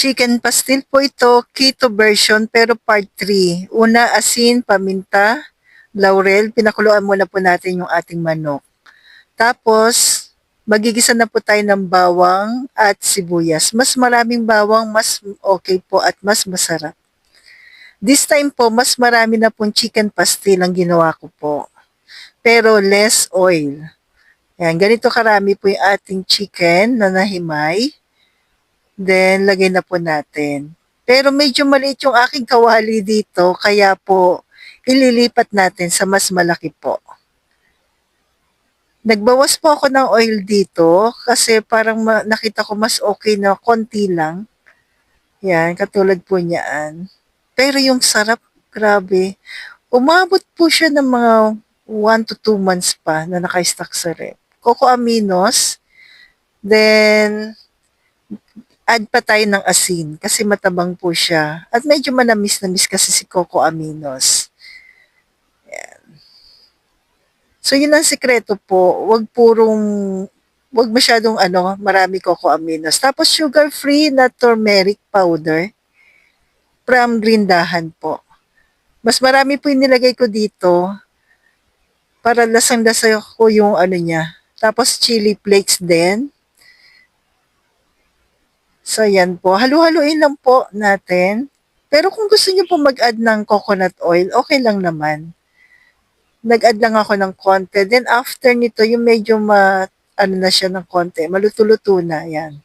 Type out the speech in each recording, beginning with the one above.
Chicken pastil po ito, keto version pero part 3. Una, asin, paminta, laurel. Pinakuluan muna po natin yung ating manok. Tapos, magigisa na po tayo ng bawang at sibuyas. Mas maraming bawang, mas okay po at mas masarap. This time po, mas marami na pong chicken pastil ang ginawa ko po. Pero less oil. Yan, ganito karami po yung ating chicken na nahimay. Then, lagay na po natin. Pero medyo maliit yung aking kawali dito, kaya po ililipat natin sa mas malaki po. Nagbawas po ako ng oil dito kasi parang nakita ko mas okay na konti lang. Yan, katulad po niyaan. Pero yung sarap, grabe. Umabot po siya ng mga 1 to 2 months pa na naka-stock sa ref. Coco Aminos, then add pa tayo ng asin kasi matabang po siya. At medyo manamis-namis kasi si Coco Aminos. Yan. So yun ang sikreto po. Wag masyadong marami Coco Aminos. Tapos sugar-free na turmeric powder from Grindahan po. Mas marami po yung nilagay ko dito para lasang-lasa ko yung niya. Tapos chili flakes din. So, yan po. Halu-haluin lang po natin. Pero kung gusto niyo po mag-add ng coconut oil, okay lang naman. Nag-add lang ako ng konti. Then, after nito, yung medyo na siya ng konti. Maluto-luto na, yan.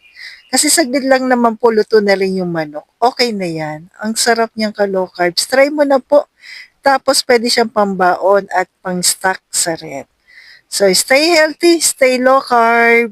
Kasi saglit lang naman po, luto na rin yung manok. Okay na yan. Ang sarap niyang ka-low carbs. Try mo na po. Tapos, pwede siyang pambaon at pang-stock sa ref. So, stay healthy, stay low carb.